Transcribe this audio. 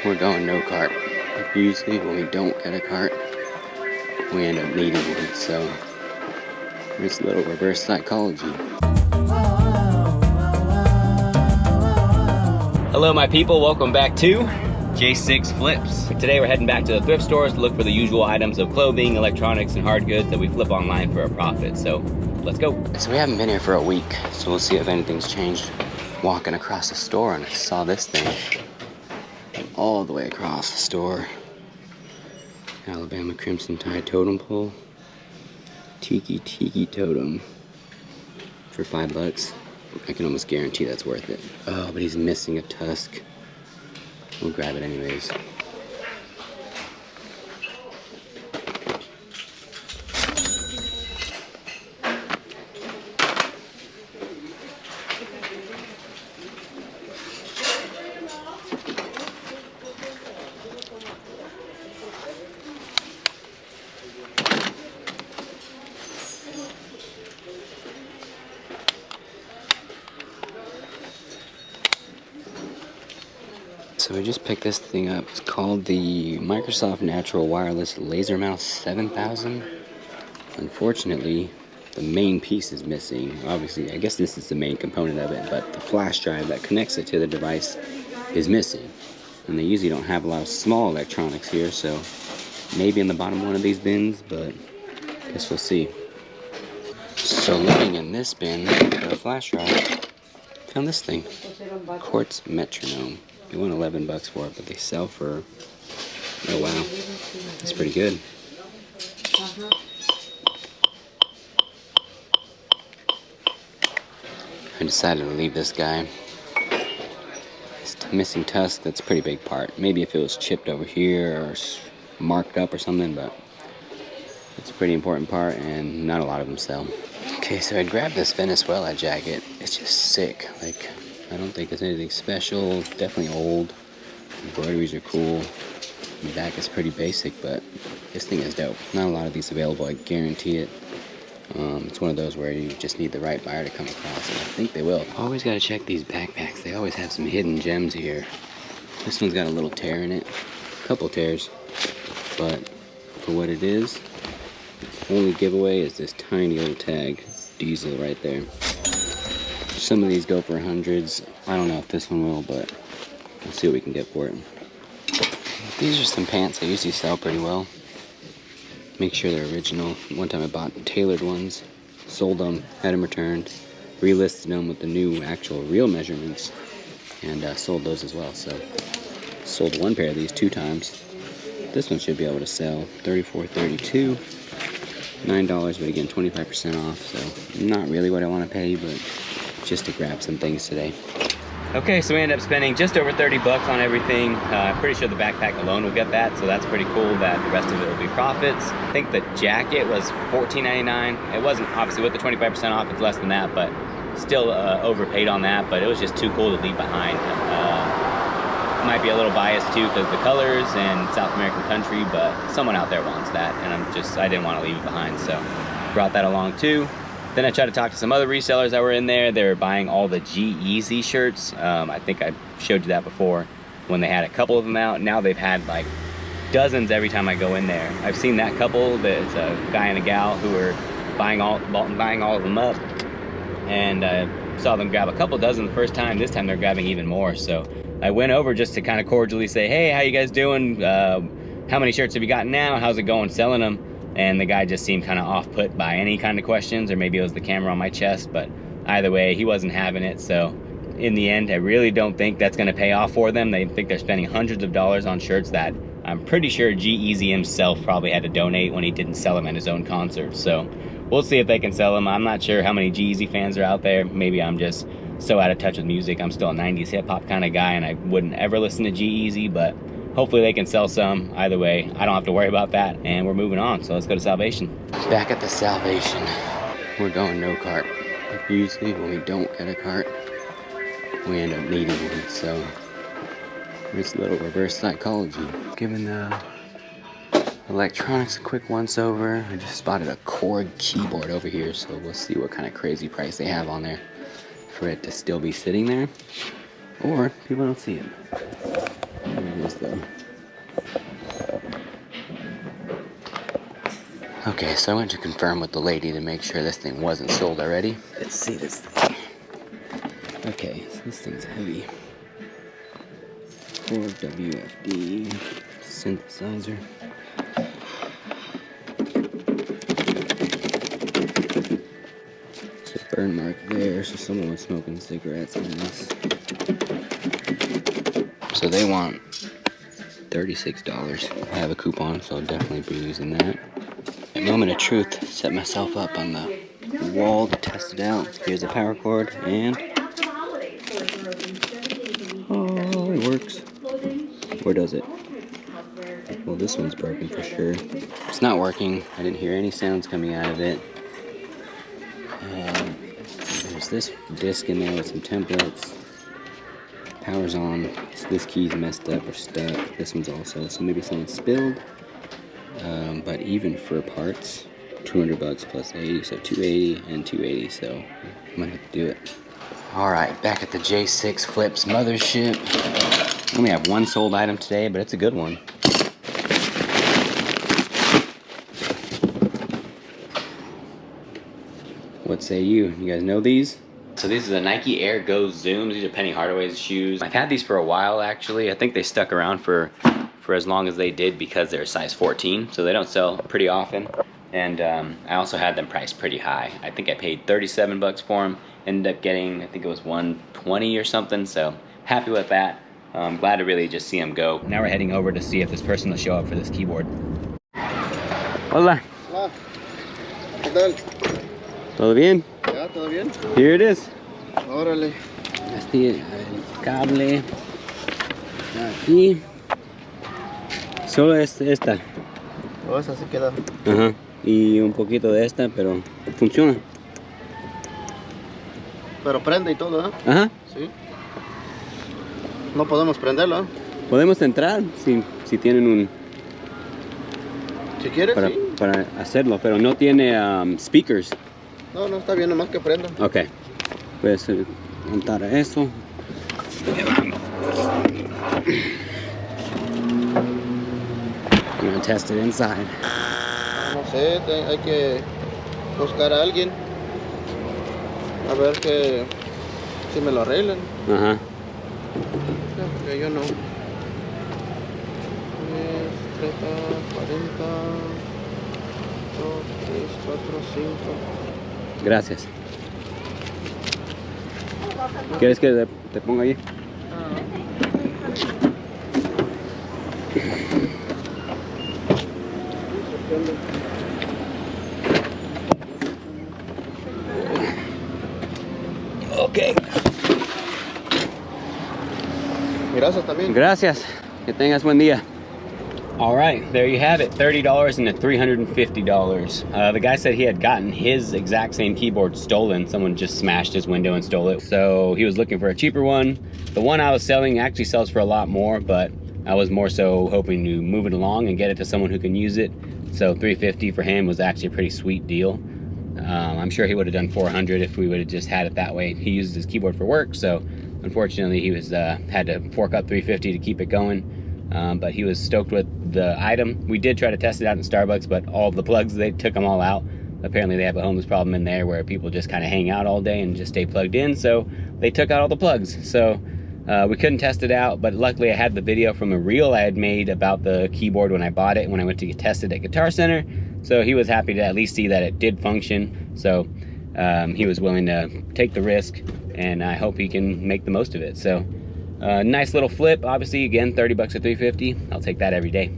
we're going no cart. Usually when we don't get a cart, we end up needing one, so it's a little reverse psychology. Hello my people, welcome back to J6 Flips. Today we're heading back to the thrift stores to look for the usual items of clothing, electronics, and hard goods that we flip online for a profit. So let's go. So we haven't been here for a week, so we'll see if anything's changed. Walking across the store and I saw this thing all the way across the store. Alabama Crimson Tide totem pole. Tiki totem for $5. I can almost guarantee that's worth it. Oh, but he's missing a tusk. We'll grab it anyways. So we just picked this thing up. It's called the Microsoft Natural Wireless Laser Mouse 7000. Unfortunately, the main piece is missing. Obviously, I guess this is the main component of it, but the flash drive that connects it to the device is missing. And they usually don't have a lot of small electronics here, so maybe in the bottom one of these bins, but I guess we'll see. So looking in this bin for a flash drive, found this thing. Quartz metronome. You want $11 for it, but they sell for, oh wow, it's pretty good. I decided to leave this guy. It's missing tusk, that's a pretty big part. Maybe if it was chipped over here or marked up or something, but it's a pretty important part and not a lot of them sell. Okay, so I grabbed this Venezuela jacket. It's just sick. Like, I don't think it's anything special. Definitely old. Embroideries are cool. The back is pretty basic, but this thing is dope. Not a lot of these available, I guarantee it. It's one of those where you just need the right buyer to come across, and I think they will. Always gotta check these backpacks. They always have some hidden gems here. This one's got a little tear in it. A couple tears. But for what it is, the only giveaway is this tiny little tag. Diesel right there. Some of these go for hundreds. I don't know if this one will, but we'll see what we can get for it. These are some pants that usually sell pretty well. Make sure they're original. One time I bought tailored ones, sold them, had them returned, relisted them with the new actual real measurements, and sold those as well. So sold one pair of these 2 times. This one should be able to sell $34.32. $9, but again 25% off, so not really what I want to pay, but just to grab some things today. Okay, so we ended up spending just over $30 on everything. I'm pretty sure the backpack alone will get that, so that's pretty cool that the rest of it will be profits. I think the jacket was $14.99. It wasn't, obviously with the 25% off, it's less than that, but still overpaid on that, but it was just too cool to leave behind. Might be a little biased too because the colors and South American country, but someone out there wants that, and I didn't want to leave it behind, so brought that along too. Then I tried to talk to some other resellers that were in there. They were buying all the G-Eazy shirts. I think I showed you that before when they had a couple of them out. Now they've had like dozens every time I go in there. I've seen that couple, it's a guy and a gal who are buying all of them up, and I saw them grab a couple dozen the first time. This time they're grabbing even more, so I went over just to kind of cordially say, hey, how you guys doing? How many shirts have you got now? How's it going selling them? And the guy just seemed kind of off-put by any kind of questions, or maybe it was the camera on my chest, but either way, he wasn't having it. So in the end, I really don't think that's gonna pay off for them. They think they're spending hundreds of dollars on shirts that I'm pretty sure G-Eazy himself probably had to donate when he didn't sell them at his own concert. So we'll see if they can sell them. I'm not sure how many G-Eazy fans are out there. Maybe I'm just so out of touch with music. I'm still a 90s hip-hop kind of guy, and I wouldn't ever listen to G-Eazy, but hopefully they can sell some. Either way, I don't have to worry about that, and we're moving on. So let's go to Salvation. Back at the Salvation. We're going no cart. Usually when we don't get a cart, we end up needing one, so it's a little reverse psychology. Giving the electronics a quick once over. I just spotted a Korg keyboard over here, so we'll see what kind of crazy price they have on there for it to still be sitting there, or people don't see it. There we this though. Okay, so I went to confirm with the lady to make sure this thing wasn't sold already. Let's see this thing. Okay, so this thing's heavy. Korg WFD synthesizer. There's a burn mark there, so someone was smoking cigarettes in this. So they want $36. I have a coupon, so I'll definitely be using that. Moment of truth, set myself up on the wall to test it out. Here's the power cord, and oh, it works. Or does it? Well, this one's broken for sure. It's not working. I didn't hear any sounds coming out of it. And there's this disc in there with some templates. Power's on. So this key's messed up or stuck. This one's also. So maybe someone spilled. But even for parts, $200 plus 80, so 280 and 280. So I might have to do it. All right, back at the J6 Flips mothership. I only have one sold item today, but it's a good one. What say you? You guys know these? So these are the Nike Air Go Zooms. These are Penny Hardaway's shoes. I've had these for a while actually. I think they stuck around for as long as they did because they're size 14, so they don't sell pretty often. And I also had them priced pretty high. I think I paid 37 bucks for them. Ended up getting, I think it was 120 or something, so happy with that. I'm glad to really just see them go. Now we're heading over to see if this person will show up for this keyboard. Hola. Hola. ¿Qué tal? ¿Todo bien? Ya, ¿todo bien? Here it is. Órale. Este el cable. Aquí. Solo es esta. Oh, esa sí queda. Ajá. Y un poquito de esta, pero funciona. Pero prende y todo, ¿eh? Ajá. Sí. No podemos prenderlo, ¿eh? Podemos entrar si tienen un... Si quieres, sí. Para hacerlo, pero no tiene speakers. No, no, está bien, nomás que prenda. Ok. Puedes montar eso. I'm gonna test it inside. No sé, hay que buscar a alguien. A ver que si me lo arreglan. Ajá. Porque yo no. 10, 30, 40, 2, 3, 4, 5. Gracias. ¿Quieres que te ponga ahí? Okay. Gracias también. Gracias. Que tengas buen día. All right, there you have it. $30 and $350. The guy said he had gotten his exact same keyboard stolen. Someone just smashed his window and stole it. So he was looking for a cheaper one. The one I was selling actually sells for a lot more, but I was more so hoping to move it along and get it to someone who can use it. So $350 for him was actually a pretty sweet deal. I'm sure he would have done $400 if we would have just had it that way. He uses his keyboard for work, so unfortunately he was had to fork up $350 to keep it going. But he was stoked with the item. We did try to test it out in Starbucks, but all the plugs, they took them all out. Apparently they have a homeless problem in there where people just kind of hang out all day and just stay plugged in, so they took out all the plugs. So we couldn't test it out, but luckily I had the video from a reel I had made about the keyboard when I bought it, when I went to get tested at Guitar Center. So he was happy to at least see that it did function. So he was willing to take the risk, and I hope he can make the most of it. So nice little flip. Obviously, again, $30 or $350. I'll take that every day.